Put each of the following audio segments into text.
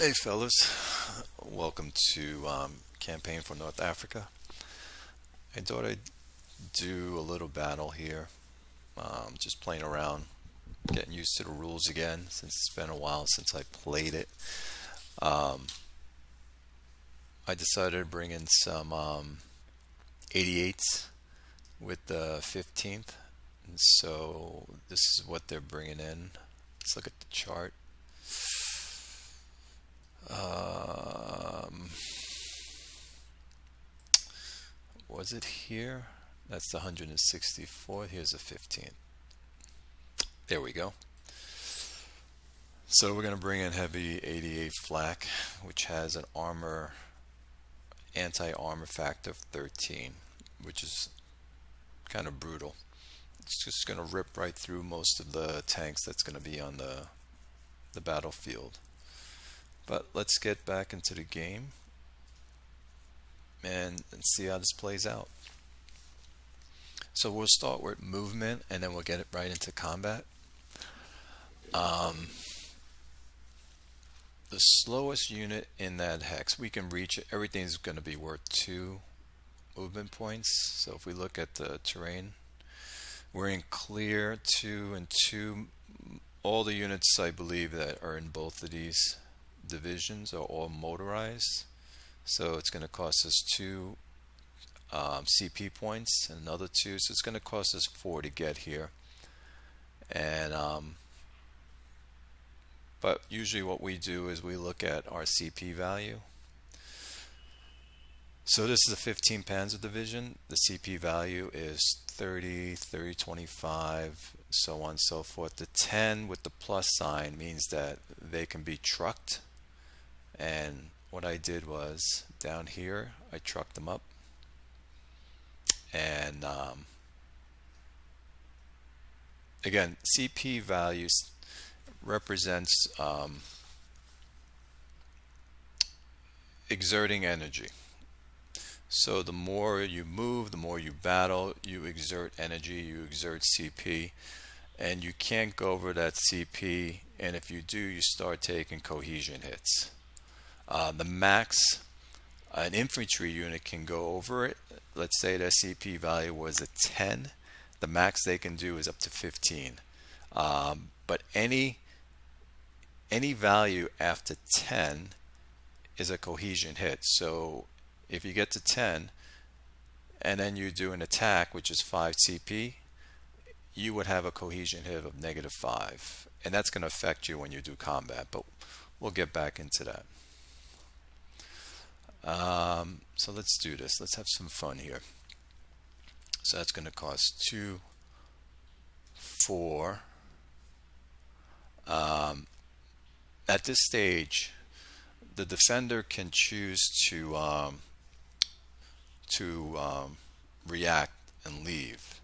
Hey fellas, welcome to Campaign for North Africa. I thought I'd do a little battle here, just playing around, getting used to the rules again since it's been a while since I played it. Um, I decided to bring in some 88s with the 15th, and so this is what they're bringing in. Let's look at the chart. Um, was it here? That's the 164th. Here's the 15th. There we go. So we're going to bring in heavy 88 flak, which has an anti-armor factor of 13, which is kind of brutal. It's just going to rip right through most of the tanks that's going to be on the battlefield. But let's get back into the game and see how this plays out. So we'll start with movement and then we'll get it right into combat. Um, the slowest unit in that hex, we can reach it. Everything's going to be worth 2 movement points. So if we look at the terrain, we're in clear 2 and 2. All the units I believe that are in both of these divisions are all motorized. So it's going to cost us 2 CP points and another 2. So it's going to cost us 4 to get here. And but usually what we do is we look at our CP value. So this is a 15 Panzer division. The CP value is 30, 30, 25, so on and so forth. The 10 with the plus sign means that they can be trucked. And what I did was down here, I trucked them up. And again, CP values represents exerting energy. So the more you move, the more you battle, you exert energy, you exert CP, and you can't go over that CP, and if you do, you start taking cohesion hits. The max an infantry unit can go over it. Let's say their CP value was a 10. The max they can do is up to 15. But any value after 10 is a cohesion hit. So if you get to 10 and then you do an attack which is 5 CP, you would have a cohesion hit of -5, and that's going to affect you when you do combat, but we'll get back into that. So let's do this. Let's have some fun here. So that's going to cost 2, 4. At this stage, the defender can choose to react and leave,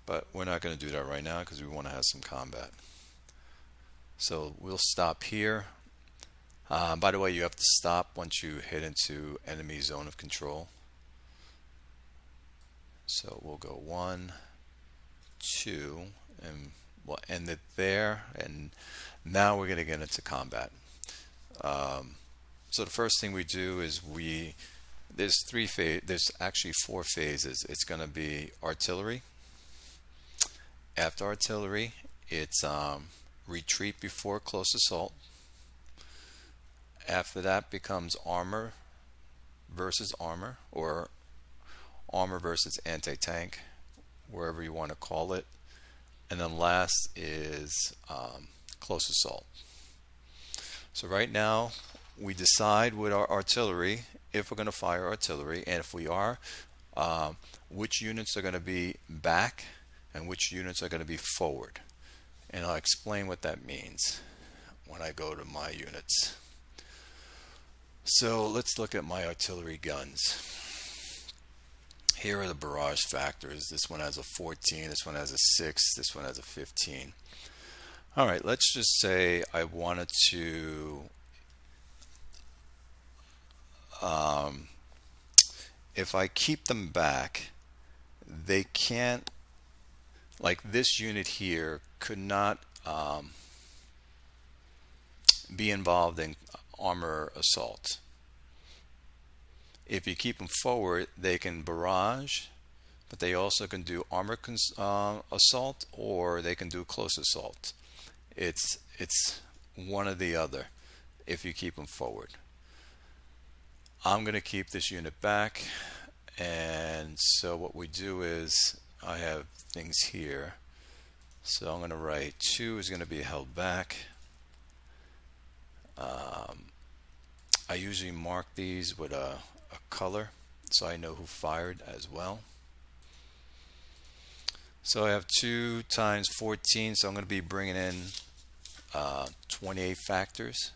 but we're not going to do that right now because we want to have some combat. So we'll stop here. By the way, you have to stop once you hit into enemy zone of control. So we'll go 1, 2, and we'll end it there. And now we're going to get into combat. So the first thing we do is there's actually 4 phases. It's going to be artillery. After artillery, it's retreat before close assault. After that becomes armor versus armor, or armor versus anti-tank, wherever you want to call it. And then last is close assault. So right now we decide with our artillery if we're going to fire artillery, and if we are, which units are going to be back and which units are going to be forward. And I'll explain what that means when I go to my units. So let's look at my artillery guns. Here are the barrage factors. This one has a 14, this one has a 6, this one has a 15. All right, let's just say I wanted to if I keep them back, they can't, like this unit here could not be involved in armor assault. If you keep them forward, they can barrage, but they also can do armor assault, or they can do close assault. It's one or the other if you keep them forward. I'm going to keep this unit back, and so what we do is I have things here. So I'm going to write 2 is going to be held back. I usually mark these with a color so I know who fired as well. So I have 2 times 14, so I'm going to be bringing in 28 factors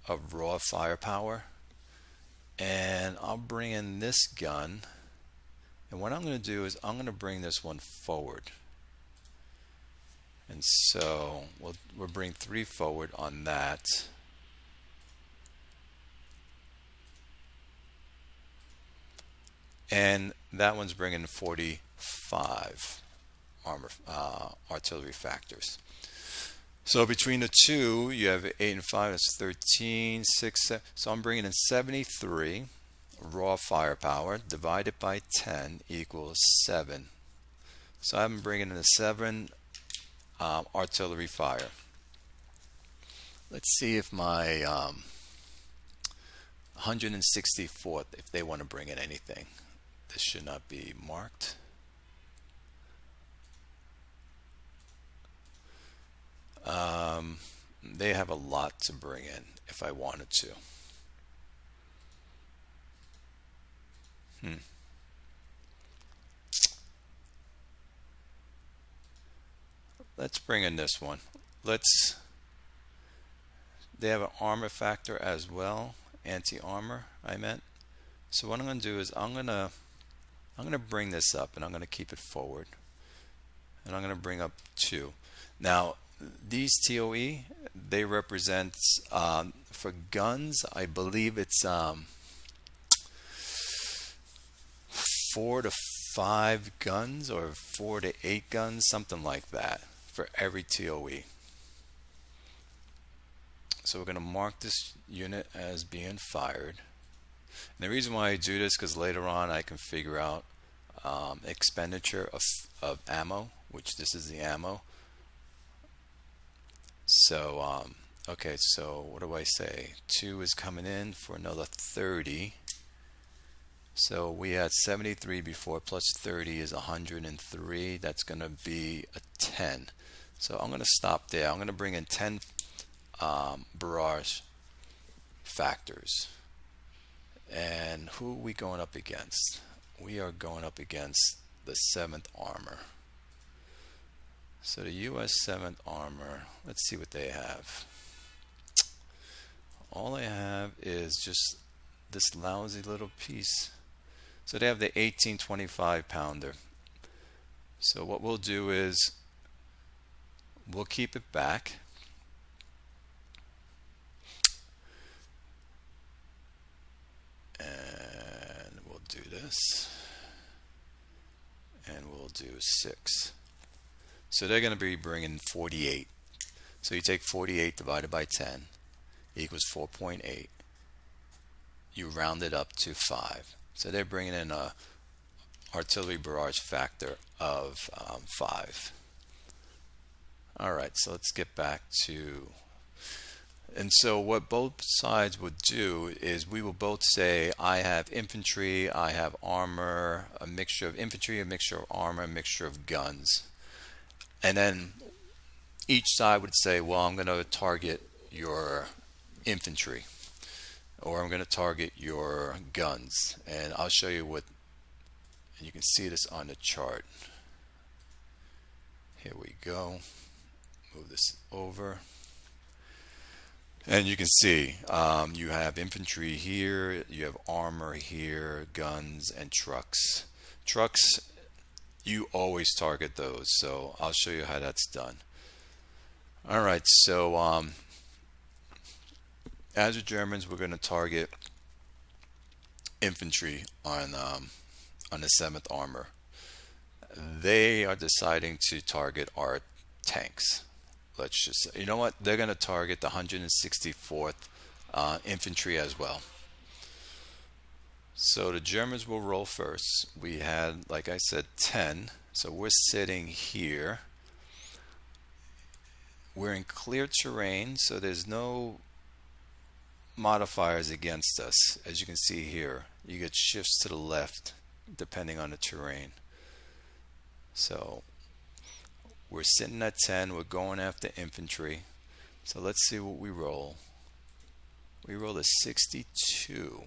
of raw firepower. And I'll bring in this gun, and what I'm going to do is I'm going to bring this one forward. And so we'll bring 3 forward on that. And that one's bringing 45 artillery factors. So between the two, you have 8 and 5, that's 13, 6, 7. So I'm bringing in 73 raw firepower divided by 10 equals 7. So I'm bringing in a 7 artillery fire. Let's see if my 164th, if they want to bring in anything. This should not be marked. They have a lot to bring in if I wanted to. Let's bring in this one. They have an armor factor as well, anti-armor I meant. So what I'm going to do is I'm going to bring this up, and I'm going to keep it forward, and I'm going to bring up 2. Now these TOE, they represent for guns, I believe it's 4 to 5 guns or 4 to 8 guns, something like that, for every TOE. So we're going to mark this unit as being fired. And the reason why I do this, because later on I can figure out expenditure of ammo, which this is the ammo. So okay, so what do I say? 2 is coming in for another 30. So we had 73 before, plus 30 is 103. That's going to be a 10. So I'm going to stop there. I'm going to bring in 10 barrage factors. And who are we going up against? We are going up against the 7th Armor. So the US 7th Armor, let's see what they have. All they have is just this lousy little piece. So they have the 1825 pounder. So what we'll do is we'll keep it back. And we'll do this. And we'll do 6. So they're going to be bringing 48. So you take 48 divided by 10 equals 4.8. You round it up to 5. So they're bringing in a artillery barrage factor of 5. All right, so let's get back to... And so what both sides would do is we will both say, I have infantry, I have armor, a mixture of infantry, a mixture of armor, a mixture of guns. And then each side would say, well, I'm going to target your infantry, or I'm going to target your guns. And I'll show you what, and you can see this on the chart. Here we go. Move this over. And you can see you have infantry here, you have armor here, guns, and trucks. Trucks, you always target those, so I'll show you how that's done. All right, so as the Germans, we're going to target infantry on the 7th Armor. They are deciding to target our tanks. let's just say, you know what? They're going to target the 164th Infantry as well. So the Germans will roll first. We had, like I said, 10. So we're sitting here. We're in clear terrain, so there's no modifiers against us. As you can see here, you get shifts to the left depending on the terrain. So we're sitting at 10. We're going after infantry. So let's see what we roll. We roll a 62.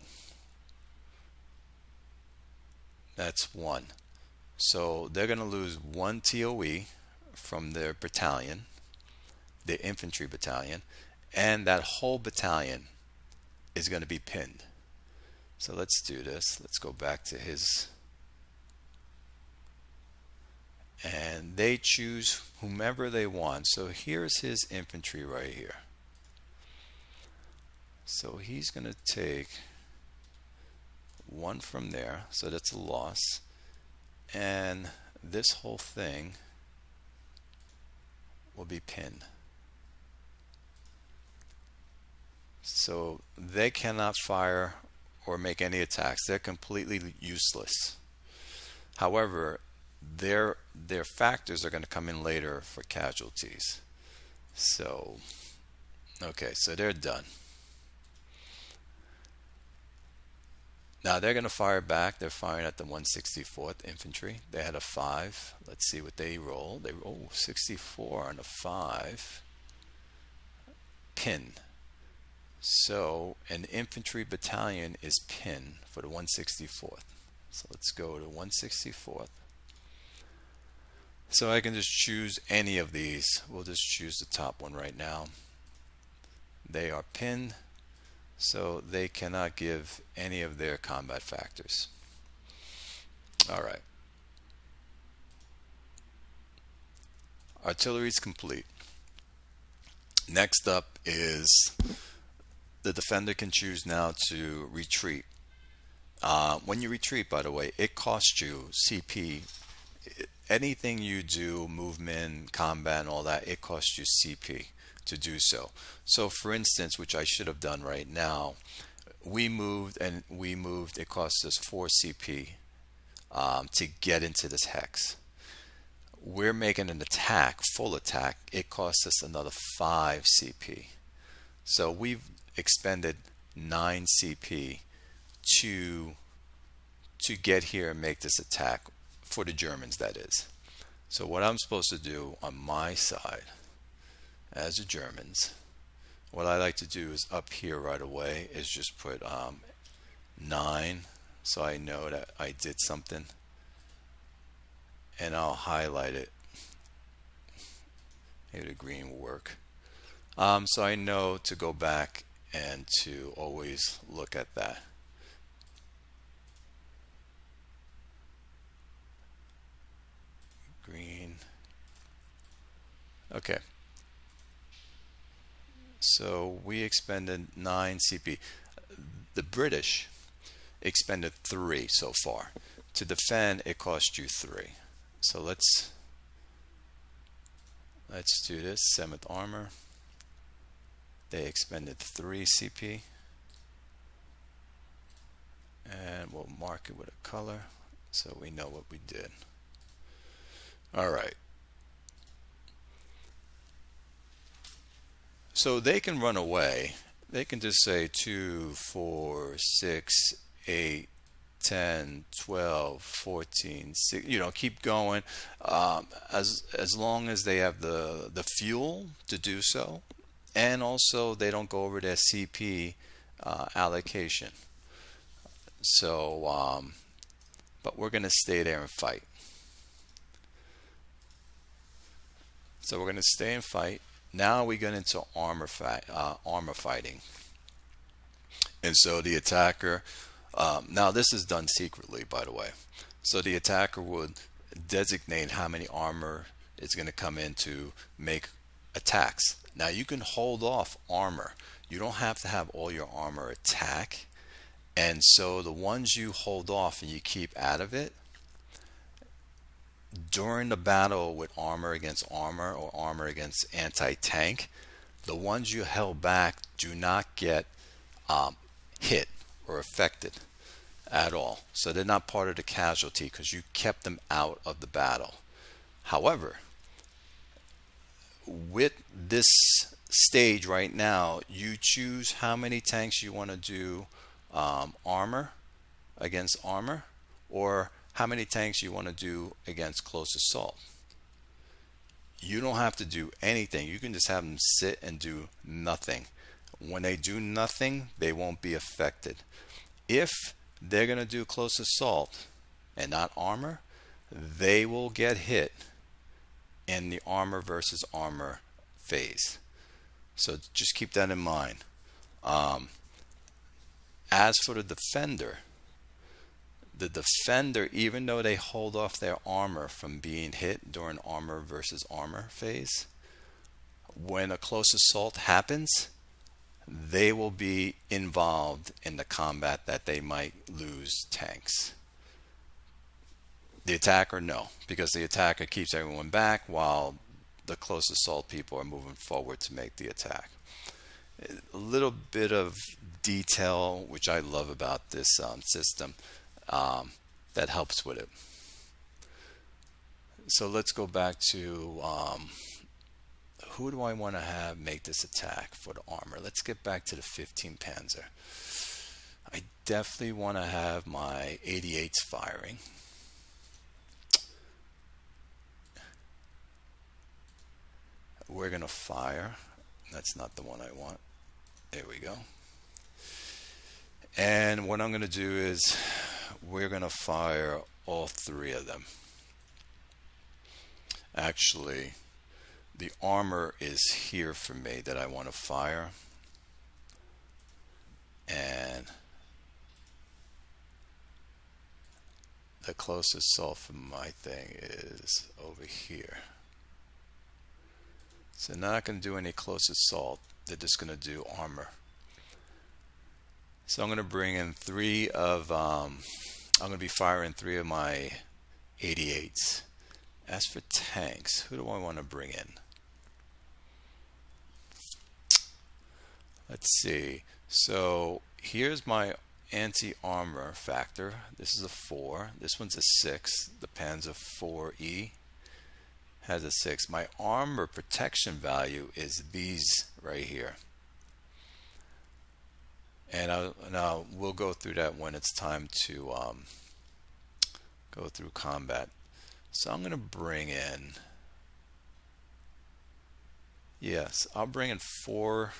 That's 1. So they're going to lose 1 TOE from their battalion, the infantry battalion, and that whole battalion is going to be pinned. So let's do this. Let's go back to his, and they choose whomever they want. So here's his infantry right here. So he's going to take 1 from there, so that's a loss, and this whole thing will be pinned. So they cannot fire or make any attacks. They're completely useless. However, their factors are going to come in later for casualties. So okay, so they're done. Now they're going to fire back. They're firing at the 164th Infantry. They had a 5. Let's see what they roll. They roll 64 on a 5. Pin. So an infantry battalion is pinned for the 164th. So let's go to 164th. So I can just choose any of these. We'll just choose the top one right now. They are pinned, so they cannot give any of their combat factors. All right. Artillery is complete. Next up is the defender can choose now to retreat. When you retreat, by the way, it costs you CP. Anything you do, movement, combat, and all that, it costs you CP to do so. So for instance, which I should have done right now, we moved, it cost us 4 CP to get into this hex. We're making an attack, full attack, it costs us another 5 CP. So we've expended 9 CP to get here and make this attack, for the Germans, that is. So what I'm supposed to do on my side as the Germans, what I like to do is up here right away is just put 9, so I know that I did something, and I'll highlight it. Maybe the green will work. So I know to go back and to always look at that. Green. Okay. So we expended 9 CP. The British expended 3 so far. To defend, it cost you 3. So let's do this. 7th Armor. They expended 3 CP. And we'll mark it with a color so we know what we did. All right. So they can run away. They can just say 2, 4, 6, 8, 10, 12, 14, 6, keep going. As long as they have the fuel to do so, and also they don't go over their CP allocation. So, but we're going to stay there and fight. So we're going to stay and fight. Now we get into armor fighting. And so the attacker, now this is done secretly, by the way. So the attacker would designate how many armor is going to come in to make attacks. Now you can hold off armor. You don't have to have all your armor attack. And so the ones you hold off and you keep out of it, during the battle with armor against armor or armor against anti-tank, the ones you held back do not get hit or affected at all. So they're not part of the casualty because you kept them out of the battle. However, with this stage right now, you choose how many tanks you want to do armor against armor, or how many tanks you want to do against close assault. You don't have to do anything. You can just have them sit and do nothing. When they do nothing, they won't be affected. If they're going to do close assault and not armor, they will get hit in the armor versus armor phase. So just keep that in mind. As for the defender, even though they hold off their armor from being hit during armor versus armor phase, when a close assault happens, they will be involved in the combat that they might lose tanks. The attacker, no, because the attacker keeps everyone back while the close assault people are moving forward to make the attack. A little bit of detail, which I love about this system, that helps with it. So let's go back to who do I want to have make this attack for the armor? Let's get back to the 15 Panzer. I definitely want to have my 88s firing. We're going to fire. That's not the one I want. There we go. And what I'm going to do is we're going to fire all three of them. Actually, the armor is here for me that I want to fire. And the closest assault for my thing is over here. So they're not going to do any close assault. They're just going to do armor. So I'm going to bring in I'm going to be firing 3 of my 88s. As for tanks, who do I want to bring in? Let's see. So here's my anti-armor factor. This is a 4. This one's a 6. The Panzer 4E has a 6. My armor protection value is these right here. And now we'll go through that when it's time to go through combat. So I'm going to bring in, yes, I'll bring in 4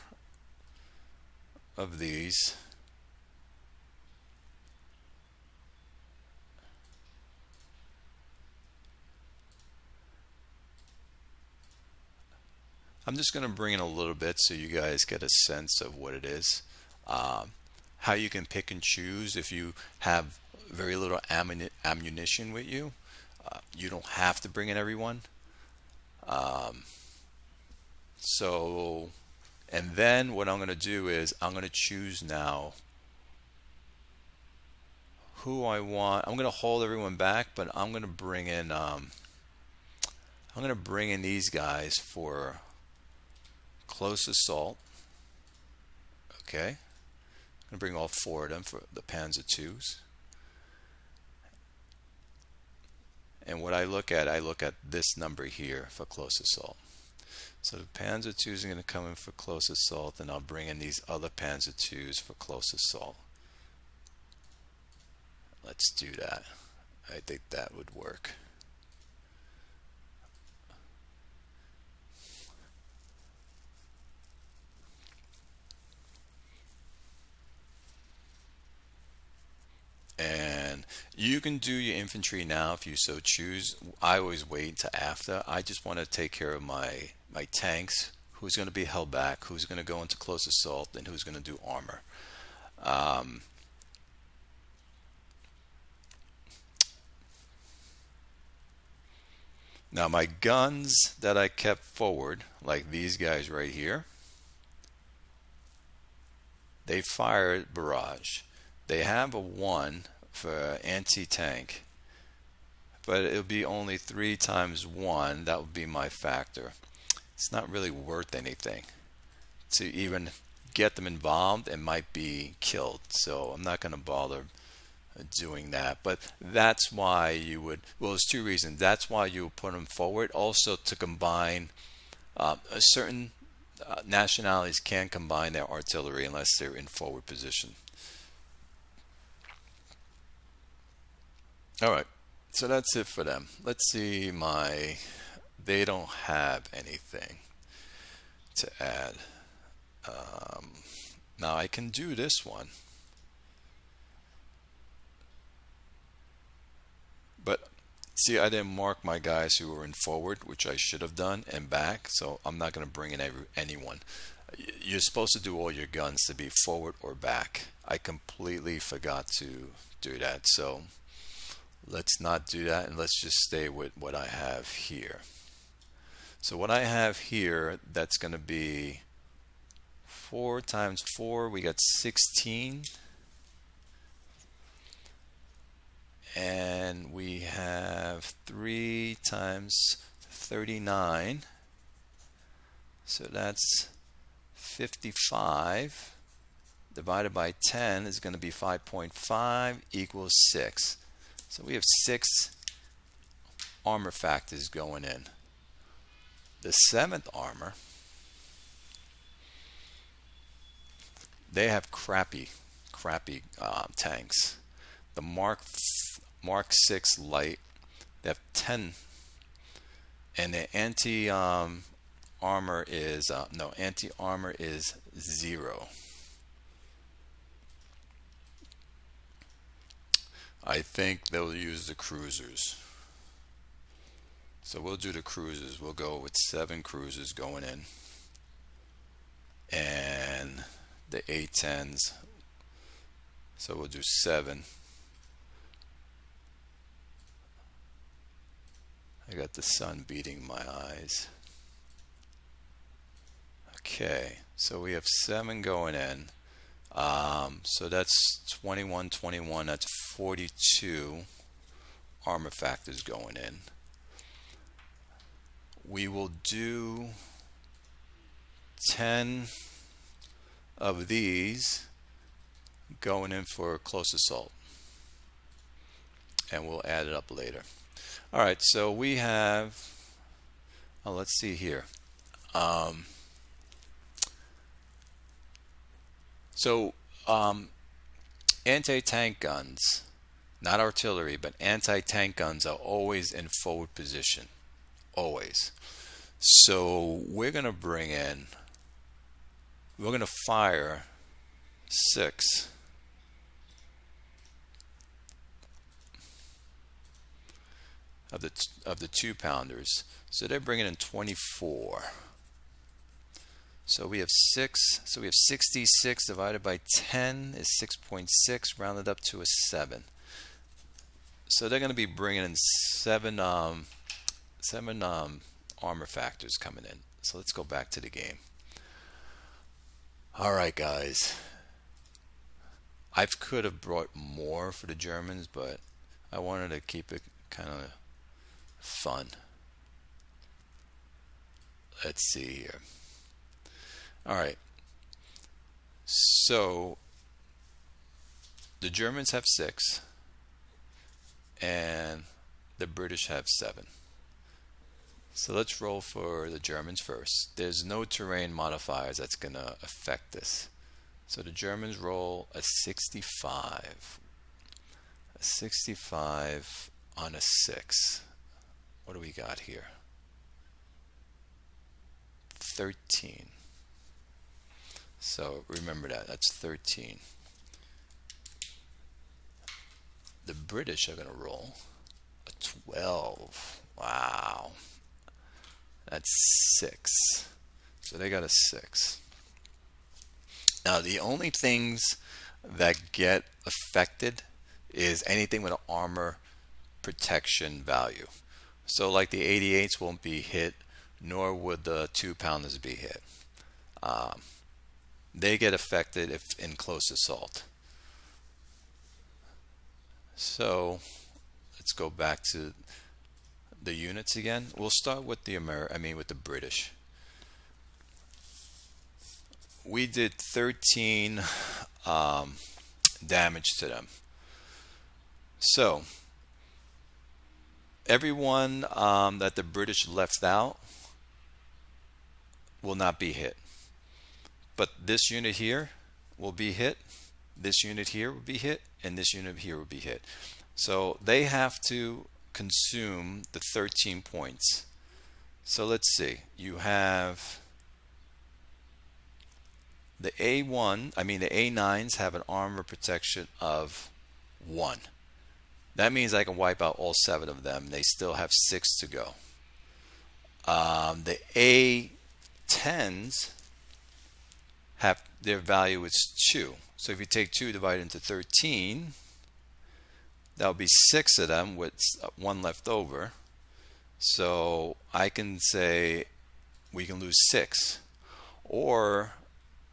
of these. I'm just going to bring in a little bit so you guys get a sense of what it is. How you can pick and choose if you have very little ammunition with you. You don't have to bring in everyone. And then what I'm going to do is I'm going to choose now who I want. I'm going to hold everyone back, but I'm going to bring in these guys for close assault. Okay. I'm going to bring all 4 of them for the Panzer IIs. And what I look at this number here for close assault. So the Panzer IIs are going to come in for close assault, and I'll bring in these other Panzer IIs for close assault. Let's do that. I think that would work. And you can do your infantry now if you so choose. I always wait until after. I just want to take care of my tanks, who's going to be held back, who's going to go into close assault, and who's going to do armor. Now my guns that I kept forward, like these guys right here, they fired barrage. They have a 1 for anti-tank, but it'll be only 3 times 1. That would be my factor. It's not really worth anything to even get them involved and might be killed. So I'm not going to bother doing that. But that's why you would, well, there's two reasons. That's why you would put them forward. Also to combine a certain nationalities can combine their artillery unless they're in forward position. All right, so that's it for them. Let's see they don't have anything to add. Now I can do this one, but see, I didn't mark my guys who were in forward, which I should have done, and back, so I'm not going to bring in anyone. You're supposed to do all your guns to be forward or back. I completely forgot to do that, so let's not do that, and let's just stay with what I have here. So what I have here, that's going to be 4 times 4, we got 16. And we have 3 times 39. So that's 55. Divided by 10 is going to be 5.5 equals 6. So we have 6 armor factors going in. The 7th armor, they have crappy tanks. The Mark 6 light, they have 10, and the anti-armor is 0. I think they'll use the cruisers. So we'll do the cruisers. We'll go with 7 cruisers going in, and the A-10s. So we'll do 7. I got the sun beating my eyes. Okay, so we have 7 going in. So that's 21, 21. That's 42 armor factors going in. We will do 10 of these going in for close assault, and we'll add it up later. All right, so we have, let's see here. Anti-tank guns, not artillery, but anti-tank guns are always in forward position, always. So we're going to fire 6 of the 2-pounders. So they're bringing in 24. So we have 6. So we have 66 divided by 10 is 6.6, rounded up to a 7. So they're going to be bringing in 7 armor factors coming in. So let's go back to the game. All right, guys. I could have brought more for the Germans, but I wanted to keep it kind of fun. Let's see here. All right. So the Germans have 6 and the British have 7. So let's roll for the Germans first. There's no terrain modifiers that's going to affect this. So the Germans roll a 65. A 65 on a 6. What do we got here? 13. So remember that's 13. The British are going to roll a 12. Wow. That's 6. So they got a 6. Now the only things that get affected is anything with an armor protection value. So like the 88s won't be hit, nor would the 2-pounders be hit. They get affected if in close assault. So let's let's go back to the units again. We'll start with the with the British. We did 13 damage to them. So everyone that the British left out will not be hit. But this unit here will be hit, this unit here will be hit, and this unit here will be hit. So they have to consume the 13 points. So let's see. You have the A1, the A9s have an armor protection of 1. That means I can wipe out all 7 of them. They still have 6 to go. The A10s have their value is 2. So if you take 2 divided into 13, that would be 6 of them with 1 left over. So I can say we can lose 6. Or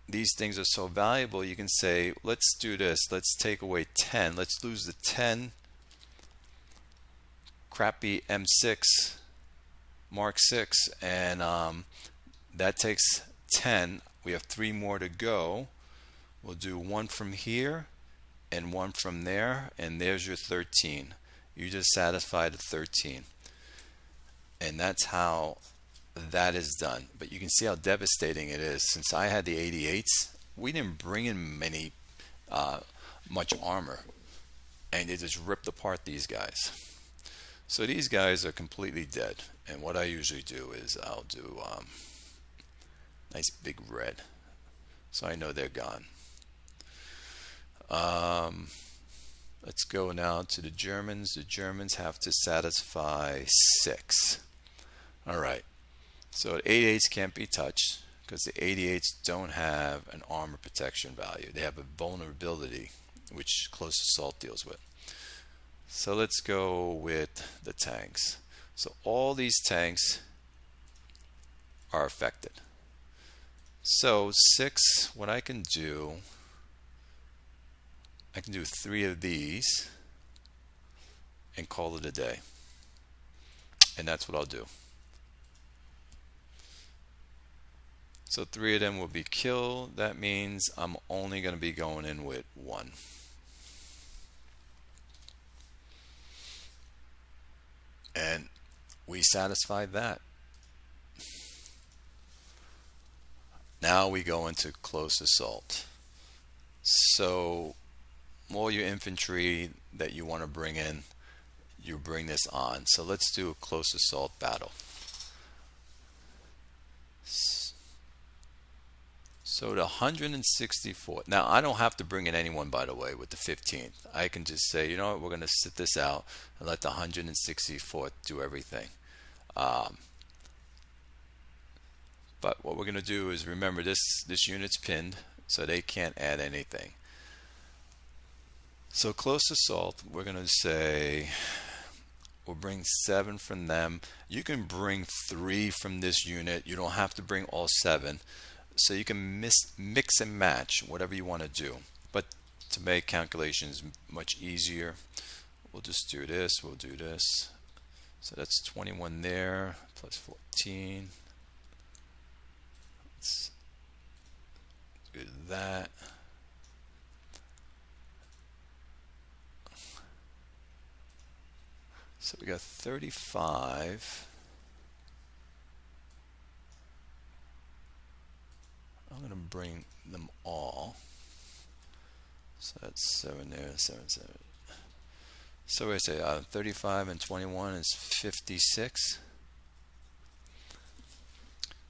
these things are so valuable, you can say, let's do this. Let's take away 10. Let's lose the 10 crappy M6 Mark 6, and that takes 10. We have 3 more to go. We'll do 1 from here and 1 from there, and there's your 13. You just satisfied the 13. And that's how that is done. But you can see how devastating it is. Since I had the 88s, we didn't bring in much armor, and they just ripped apart these guys. So these guys are completely dead. And what I usually do is I'll do nice big red, so I know they're gone. Let's go now to the Germans. The Germans have to satisfy 6. All right. So the 88s can't be touched because the 88s don't have an armor protection value. They have a vulnerability, which close assault deals with. So let's go with the tanks. So all these tanks are affected. So 6, what I can do 3 of these and call it a day. And that's what I'll do. So 3 of them will be killed. That means I'm only going to be going in with 1. And we satisfied that. Now we go into close assault. So all your infantry that you want to bring in, you bring this on. So let's do a close assault battle. So the 164. Now I don't have to bring in anyone, by the way, with the 15th. I can just say, you know what, we're going to sit this out and let the 164th do everything. But what we're going to do is, remember, this unit's pinned, so they can't add anything. So close assault, we're going to say we'll bring 7 from them. You can bring 3 from this unit. You don't have to bring all 7. So you can mix and match whatever you want to do. But to make calculations much easier, we'll just do this. We'll do this. So that's 21 there, plus 14. Let's do that. So we got 35. I'm going to bring them all. So that's 7 there, 7, 7. So we say 35 and 21 is 56.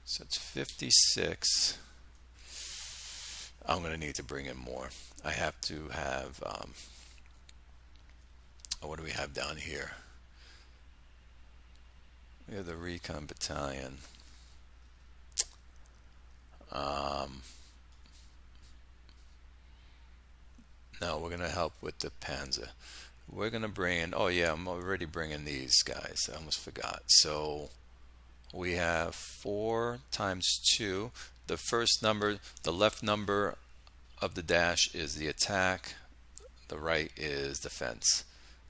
So it's 56. I'm going to need to bring in more. I have to have, what do we have down here? We have the Recon Battalion. No, we're going to help with the Panzer. We're going to bring in, oh yeah, I'm already bringing these guys. I almost forgot. So we have 4 times 2. The first number, the left number of the dash is the attack. The right is defense.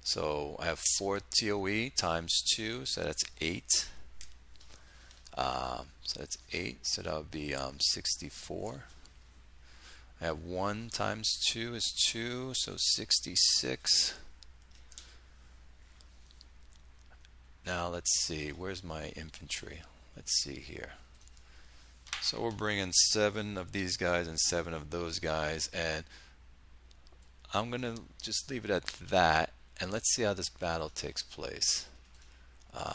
So I have 4 TOE times 2, so that's 8. So that's 8, so that would be 64. I have 1 times 2 is 2, so 66. Now let's see, where's my infantry? Let's see here. So we're bringing 7 of these guys and 7 of those guys, and I'm going to just leave it at that, and let's see how this battle takes place.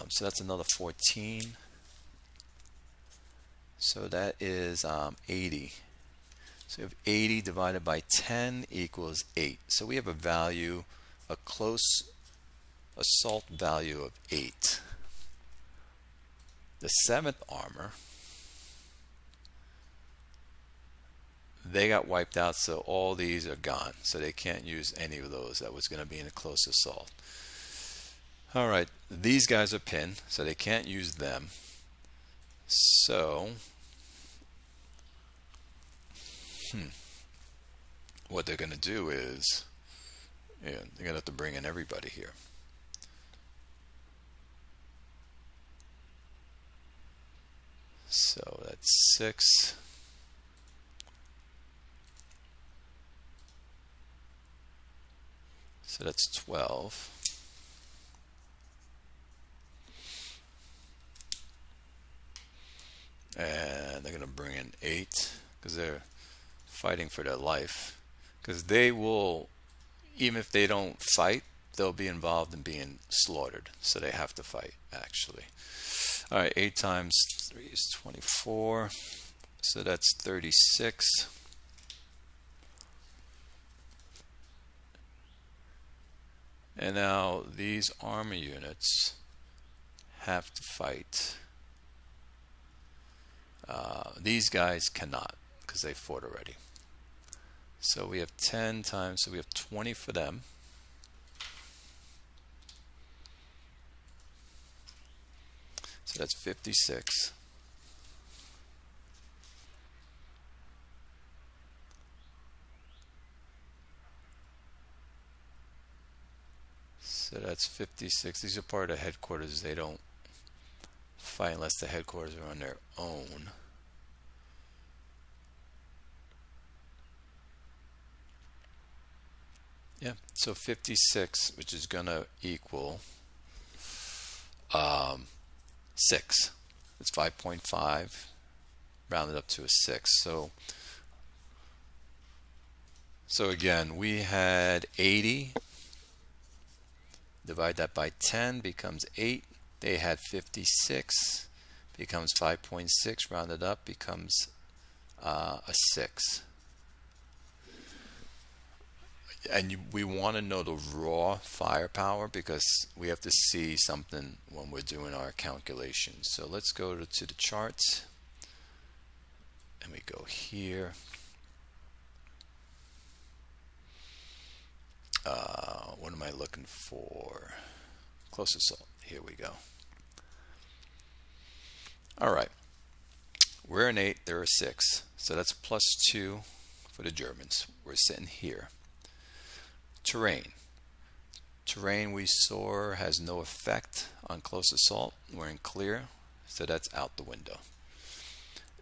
So that's another 14. So that is 80. So we have 80 divided by 10 equals 8. So we have a value, a close assault value of 8. The 7th armor, they got wiped out, so all these are gone. So they can't use any of those. That was going to be in a close assault. All right, these guys are pinned, so they can't use them. So what they're going to do is, they're going to have to bring in everybody here. So that's 6. So that's 12. And they're going to bring in 8 because they're fighting for their life. Because they will, even if they don't fight, they'll be involved in being slaughtered. So they have to fight, actually. All right, 8 times 3 is 24. So that's 36. And now these armor units have to fight. These guys cannot because they fought already. So we have 10 times, so we have 20 for them. So that's 56. So that's 56. These are part of the headquarters. They don't fight unless the headquarters are on their own. Yeah, so 56, which is going to equal 6. It's 5.5 rounded up to a 6. So again, we had 80. Divide that by 10 becomes 8. They had 56. Becomes 5.6 rounded up becomes a 6. And we want to know the raw firepower because we have to see something when we're doing our calculations. So let's go to the charts, and we go here. What am I looking for? Close assault. Here we go. All right. We're an 8, they're a 6. So that's +2 for the Germans. We're sitting here. Terrain. Terrain we saw has no effect on close assault. We're in clear, so that's out the window.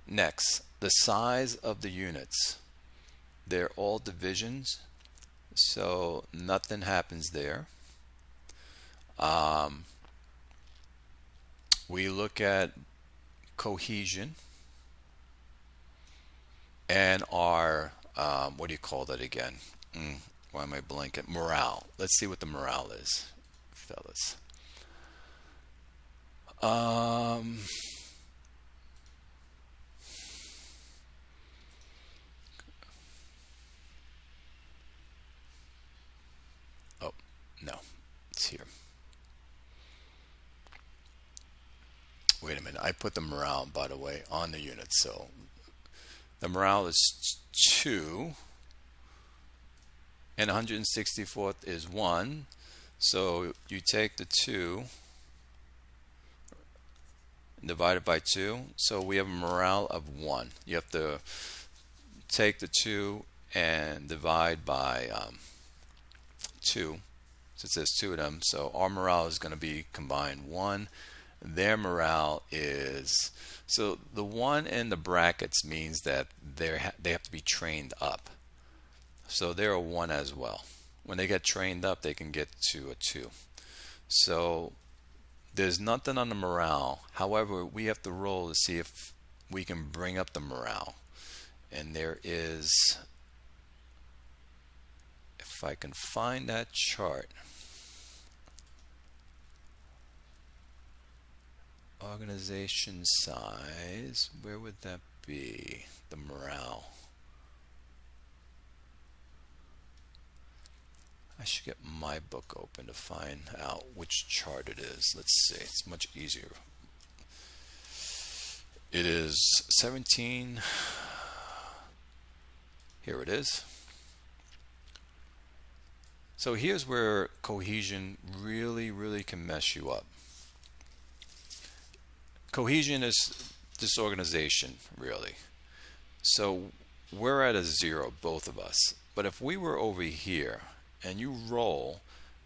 Next, the size of the units. They're all divisions, so nothing happens there. We look at cohesion and our, what do you call that again? Why am I blanking? Morale. Let's see what the morale is, fellas. Oh, no. It's here. Wait a minute. I put the morale, by the way, on the unit. So the morale is 2. And 164th is 1. So you take the 2 and divide it by 2. So we have a morale of 1. You have to take the 2 and divide by 2. since there's two of them. So our morale is going to be combined 1. Their morale is, so the 1 in the brackets means that they have to be trained up. So they're a 1 as well. When they get trained up, they can get to a 2. So there's nothing on the morale. However, we have to roll to see if we can bring up the morale. And there is, if I can find that chart, organization size, where would that be? The morale. I should get my book open to find out which chart it is. Let's see, it's much easier. It is 17. Here it is. So here's where cohesion really can mess you up. Cohesion is disorganization, really. So we're at a 0, both of us. But if we were over here and you roll,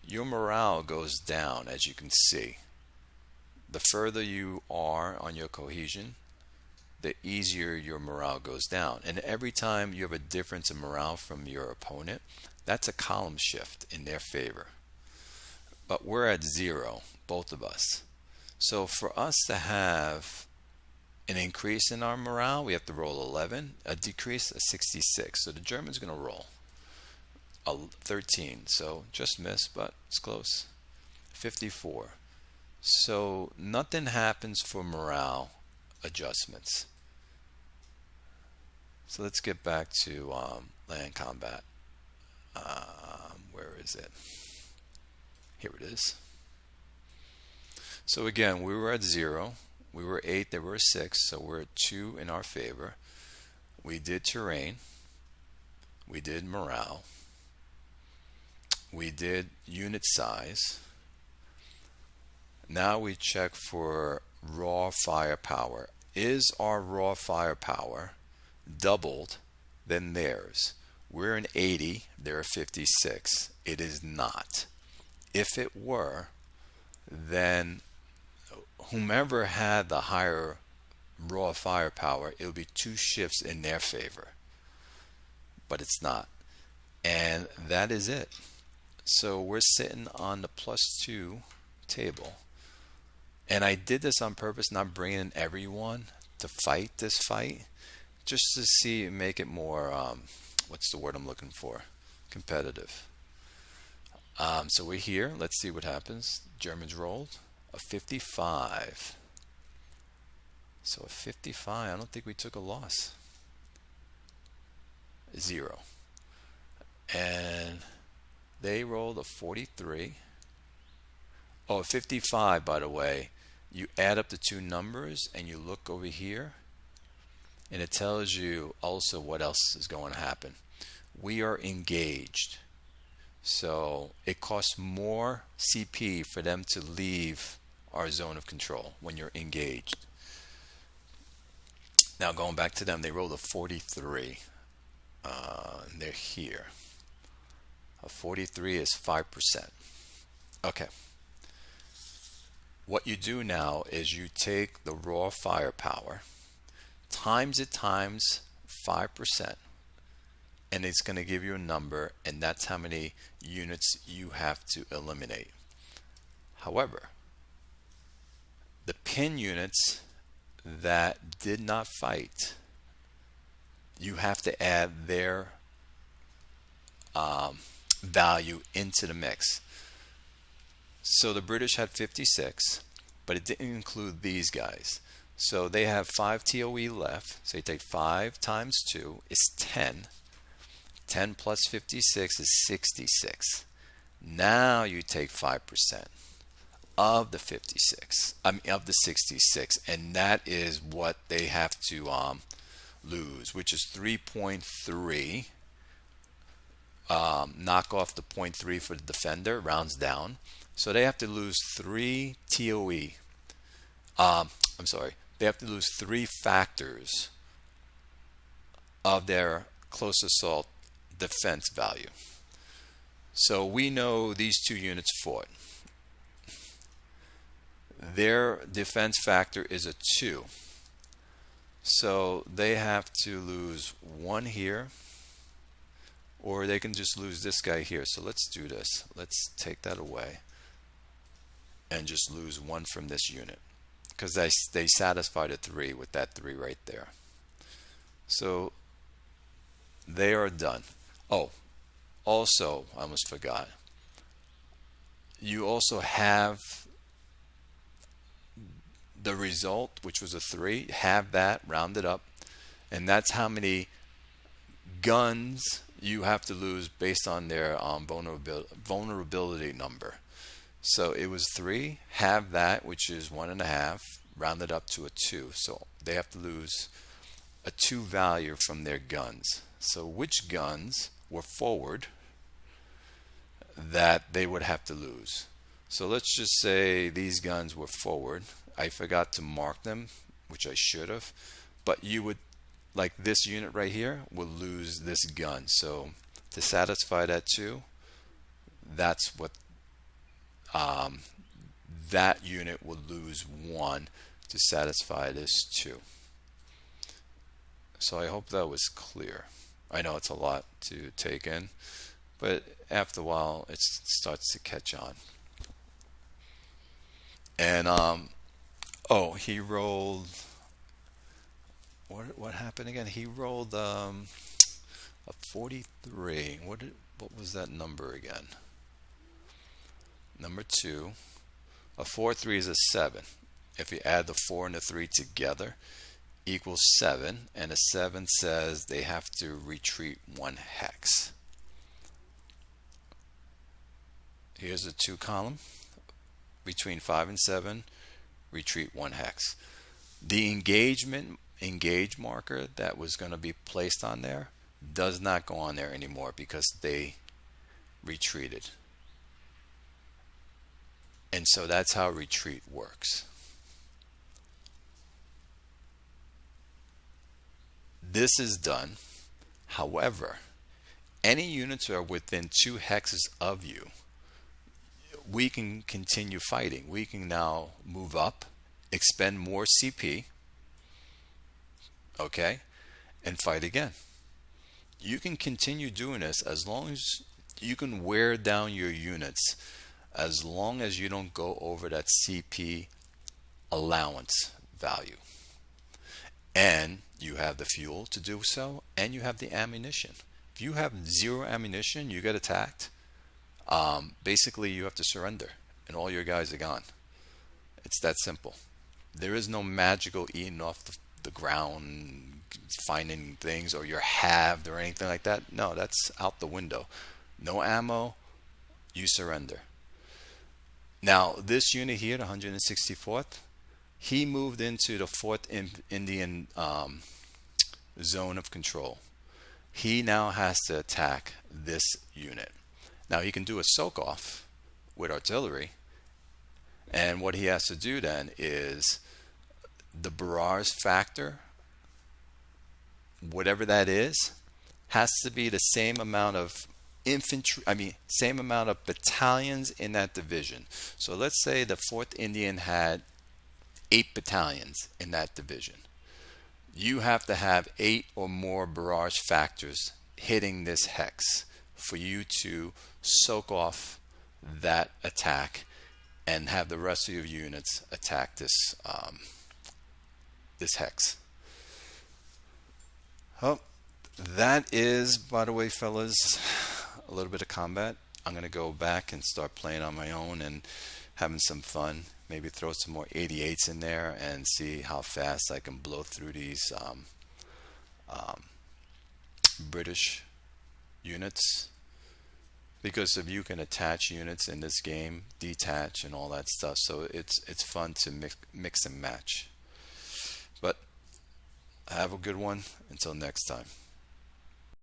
your morale goes down, as you can see. The further you are on your cohesion, the easier your morale goes down. And every time you have a difference in morale from your opponent, that's a column shift in their favor. But we're at 0, both of us. So for us to have an increase in our morale, we have to roll 11, a decrease, a 66. So the German's going to roll a 13. So just missed, but it's close. 54. So nothing happens for morale adjustments. So let's get back to land combat. Where is it? Here it is. So again, we were at 0. We were 8, they were 6, so we're at 2 in our favor. We did terrain. We did morale. We did unit size. Now we check for raw firepower. Is our raw firepower doubled than theirs? We're an 80, they're a 56. It is not. If it were, then whomever had the higher raw firepower, it would be 2 shifts in their favor. But it's not. And that is it. So we're sitting on the +2 table. And I did this on purpose, not bringing everyone to fight this fight, just to see, make it more, what's the word I'm looking for? Competitive. So we're here. Let's see what happens. Germans rolled a 55. So a 55, I don't think we took a loss. 0. And they rolled a 43. Oh, 55, by the way. You add up the 2 numbers and you look over here, and it tells you also what else is going to happen. We are engaged. So it costs more CP for them to leave our zone of control when you're engaged. Now going back to them, they rolled a 43. And they're here. A 43 is 5%. Okay. What you do now is you take the raw firepower, times it times 5%, and it's going to give you a number, and that's how many units you have to eliminate. However, the pin units that did not fight, you have to add their value into the mix. So the British had 56, but it didn't include these guys. So they have 5 TOE left. So you take 5 times 2 is 10. 10 plus 56 is 66. Now you take 5% of the 56, of the 66, and that is what they have to lose, which is 3.3. Knock off the 0.3 for the defender, rounds down. So they have to lose 3 TOE. They have to lose 3 factors of their close assault defense value. So we know these two units fought. Their defense factor is a 2. So they have to lose 1 here, or they can just lose this guy here. So let's do this. Let's take that away and just lose 1 from this unit, because they satisfied a 3 with that 3 right there. So they are done. Oh, also, I almost forgot. You also have the result, which was a 3. Have that rounded up, and that's how many guns you have to lose based on their vulnerability number. So it was 3. Have that, which is 1.5, rounded up to a 2. So they have to lose a 2 value from their guns. So which guns were forward that they would have to lose? So let's just say these guns were forward. I forgot to mark them, which I should have, but you would, like this unit right here, will lose this gun. So to satisfy that 2, that's what that unit will lose 1 to satisfy this 2. So I hope that was clear. I know it's a lot to take in, but after a while it starts to catch on. And oh, he rolled, what happened again? He rolled a 43. What was that number again? Number 2. A 4-3 is a 7. If you add the 4 and the 3 together, equals 7, and a 7 says they have to retreat 1 hex. Here's a 2 column. Between 5 and 7, retreat 1 hex. The engage marker that was going to be placed on there does not go on there anymore because they retreated. And so that's how retreat works. This is done. However, any units that are within 2 hexes of you, we can continue fighting. We can now move up, expend more CP, okay, and fight again. You can continue doing this as long as you can wear down your units, as long as you don't go over that CP allowance value. And you have the fuel to do so, and you have the ammunition. If you have 0 ammunition, you get attacked, basically you have to surrender and all your guys are gone. It's that simple. There is no magical eating off the ground, finding things, or you're halved or anything like that. No, that's out the window. No ammo, you surrender. Now this unit here, the 164th, he moved into the 4th Indian zone of control. He now has to attack this unit. Now he can do a soak off with artillery, and what he has to do then is the barrage factor, whatever that is, has to be the same amount of infantry, same amount of battalions in that division. So let's say the 4th Indian had 8 battalions in that division. You have to have 8 or more barrage factors hitting this hex for you to soak off that attack and have the rest of your units attack this this hex. Oh, that is, by the way, fellas, a little bit of combat. I'm going to go back and start playing on my own and having some fun. Maybe throw some more 88s in there and see how fast I can blow through these British units. Because if you can attach units in this game, detach and all that stuff, so it's fun to mix and match. But have a good one. Until next time.